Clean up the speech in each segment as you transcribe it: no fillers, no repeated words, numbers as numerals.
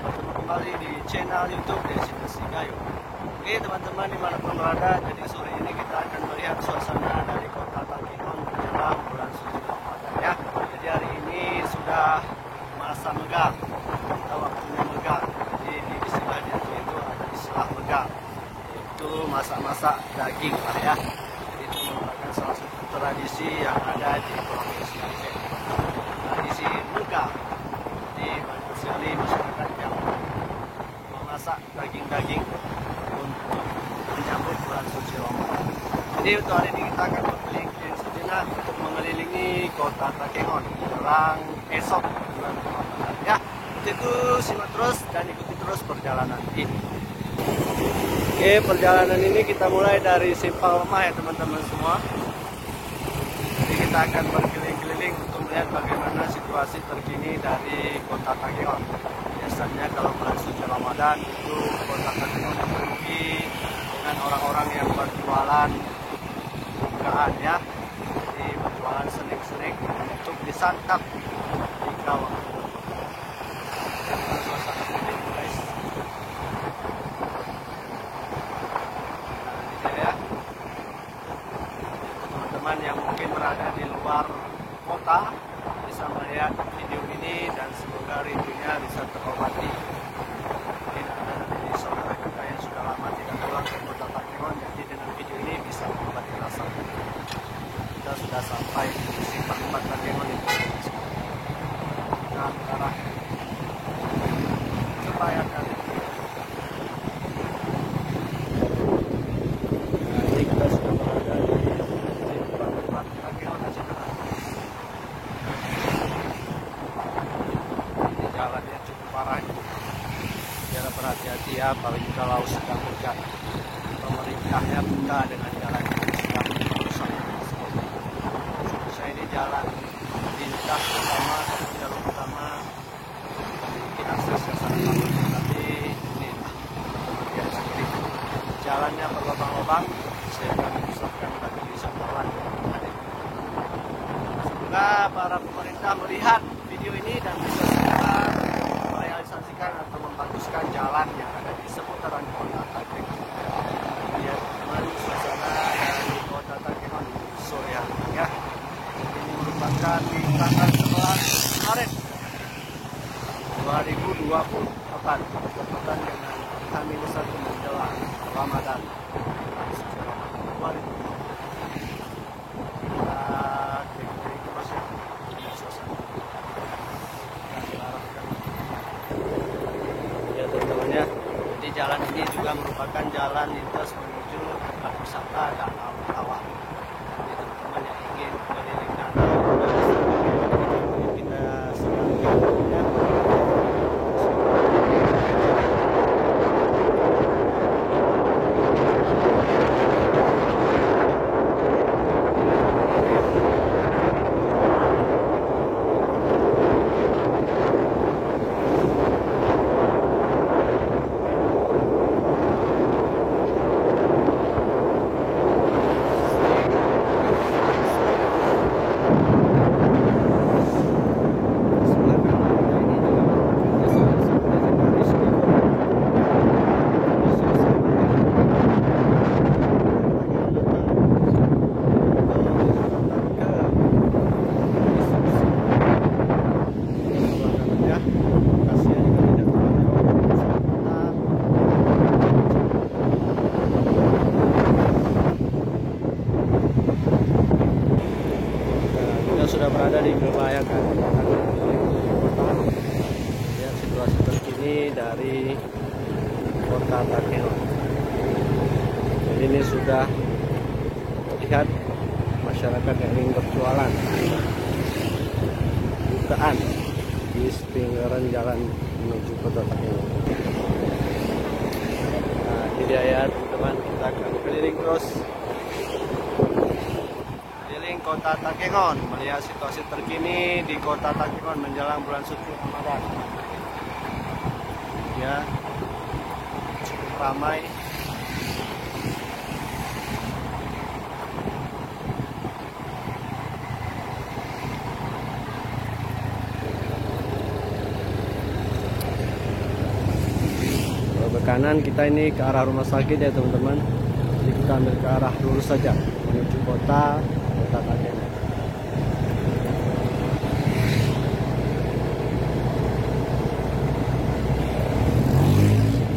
Bertemu kembali di channel YouTube Destinasi Gayo. Oke teman-teman dimanapun berada, jadi sore ini kita akan melihat suasana dari kota Takengon menjelang bulan suci Ramadan ya. Jadi hari ini sudah masa megang, kita waktunya megang. Jadi di istilahnya itu ada istilah megang, yaitu masak-masak daging lah ya. Jadi itu merupakan salah satu tradisi yang ada di provinsi Aceh. Tradisi megang. Jadi banyak sekali masyarakat yang memasak daging-daging untuk menyambut bulan suci Ramadan. Jadi untuk hari ini kita akan berkeliling-keliling sejenak untuk mengelilingi kota Takengon menjelang esok bulan Ramadan ya. Itu simak terus dan ikuti terus perjalanan ini. Oke, perjalanan ini kita mulai dari Simpang Lemah ya teman-teman semua. Jadi kita akan berkeliling-keliling untuk melihat bagaimana situasi terkini dari kota Takengon. Biasanya kalau bulan suci Ramadan itu kota Takengon dipenuhi dengan orang-orang yang berjualan bukaan ya. Jadi berjualan senik-senik untuk disantap di kawah. Suasana ini guys. Nah, ini ya. Teman-teman yang mungkin berada di luar kota bisa melihat video ini dan semoga rindunya bisa terobati. Mungkin ada dari saudara kita yang sudah lama tidak pulang ke kota Takengon, jadi dengan video ini bisa mengobati rasa. Kita sudah sampai di Simpang 4 Takengon itu. Nah, arah kebayakan. Nah, ini kita sudah berada di Simpang 4 Takengon Aceh. Jalannya cukup parah, jalan berhati-hati ya, apalagi kalau sedang hujan. Pemerintahnya buka dengan jalan yang sedang rusak. Saya ini jalan lintas utama, jalur utama, memiliki akses yang sangat bagus, tapi ini teman-teman sendiri jalannya berlubang-lubang sehingga menyusahkan bagi wisatawan. Semoga para pemerintah melihat video ini dan bisa segera merealisasikan atau membaguskan jalan yang ada di seputaran kota Takengon. Lihat teman suasana dari kota Takengon sore hari ini ya. Ini merupakan di tanggal 11 Maret 2024, bertepatan dengan H-1 menjelang Ramadan. Jadi jalan ini juga merupakan jalan lintas menuju tempat wisata Danau Tawa. Jadi teman-teman yang ingin keliling danau kita sarankan ya. Sudah berada di kebayakan kota. Lihat situasi terkini dari kota Takengon. Jadi ini sudah terlihat masyarakat yang ingin berjualan bukaan di pinggiran jalan menuju kota Takengon. Nah, ini dia ya teman-teman, kita akan keliling terus kota Takengon, melihat situasi terkini di kota Takengon menjelang bulan suci Ramadan. Ya, cukup ramai. kanan kita ini ke arah rumah sakit ya teman-teman. Jadi kita ambil ke arah lurus saja menuju kota Takengon.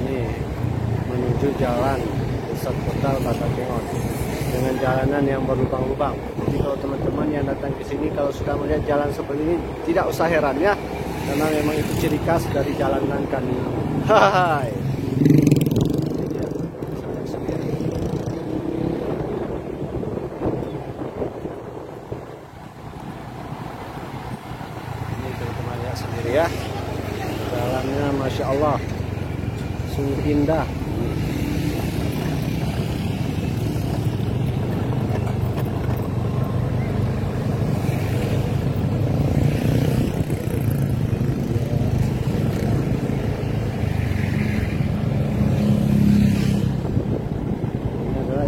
Ini menuju jalan pusat kota Takengon dengan jalanan yang berlubang-lubang. Jadi kalau teman-teman yang datang ke sini kalau sudah melihat jalan seperti ini tidak usah heran ya, karena memang itu ciri khas dari jalanan kami. Hai. Ini teman-teman lihat sendiri ya, jalannya masya Allah sungguh indah.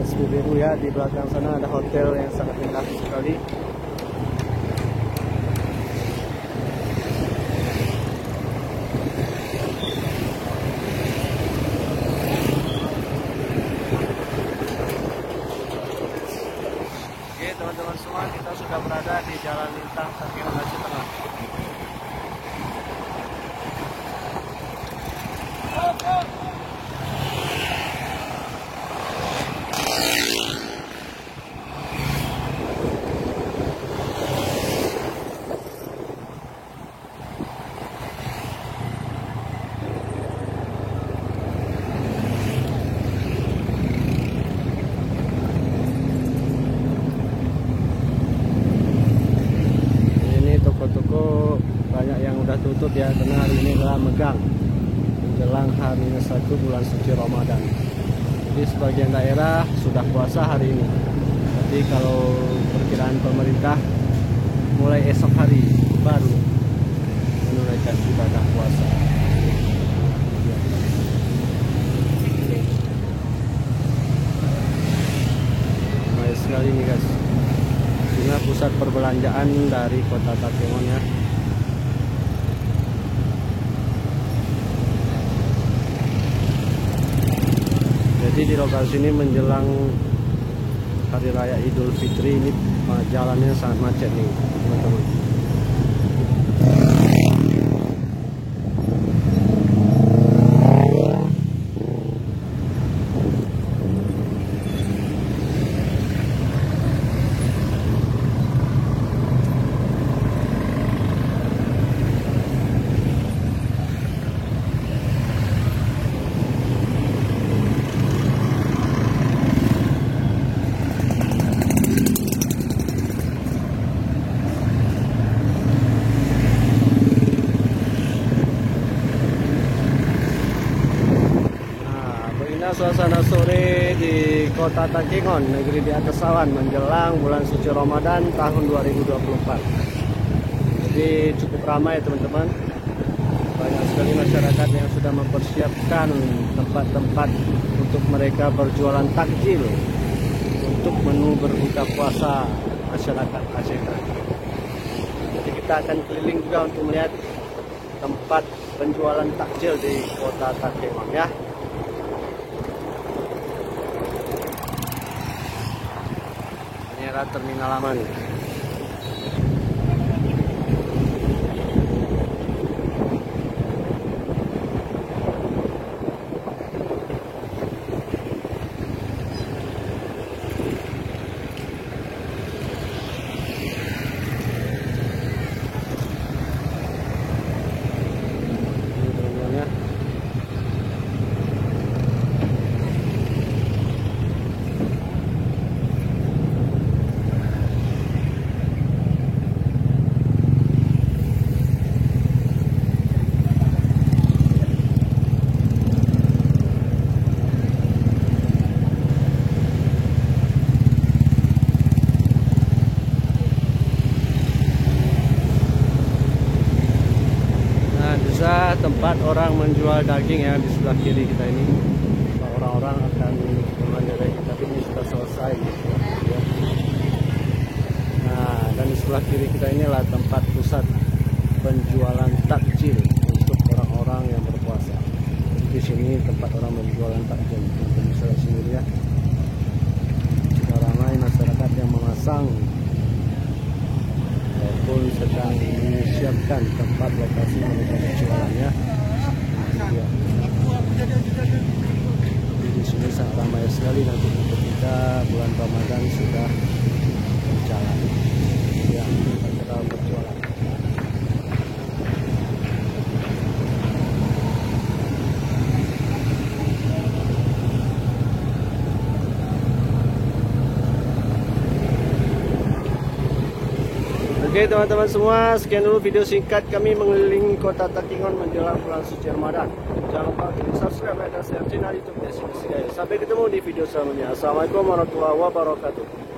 SPBU ya, di belakang sana ada hotel yang sangat indah sekali. Oke teman-teman semua, kita sudah berada di Jalan Lintang Takengon Aceh Tengah. Toko-toko banyak yang udah tutup ya, karena hari ini adalah megang menjelang hari 1 bulan suci Ramadan. Jadi sebagian daerah sudah puasa hari ini. Tapi kalau perkiraan pemerintah mulai esok hari baru menunaikan ibadah puasa. Baik sekali nih guys. Inilah pusat perbelanjaan dari kota Takengon ya. Jadi di lokasi ini menjelang Hari Raya Idul Fitri ini jalannya sangat macet nih teman-teman. Suasana sore di kota Takengon, negeri di atas awan, menjelang bulan suci Ramadan tahun 2024. Jadi cukup ramai teman-teman. Banyak sekali masyarakat yang sudah mempersiapkan tempat-tempat untuk mereka berjualan takjil untuk menu berbuka puasa masyarakat Aceh. Jadi kita akan keliling juga untuk melihat tempat penjualan takjil di kota Takengon ya. Terminal aman. Tempat orang menjual daging ya di sebelah kiri kita ini. Orang-orang akan mengendarai, tapi ini sudah selesai ya. Nah, dan di sebelah kiri kita inilah tempat pusat penjualan takjil untuk orang-orang yang berpuasa. Di sini Ini tempat orang berjualan takjil, teman-teman bisa lihat sendiri ya. Sudah ramai masyarakat yang memasang maupun sedang menyiapkan tempat lokasi mereka berjualannya. Di sini sangat ramai sekali nanti ketika bulan Ramadan sudah berjalan. Ya, kita berjualan. Oke teman-teman semua, sekian dulu video singkat kami mengelilingi kota Takingon menjelang bulan suci Ramadan. Jangan lupa untuk subscribe dan share channel YouTube Desi Gayo. Sampai ketemu di video selanjutnya. Assalamualaikum warahmatullahi wabarakatuh.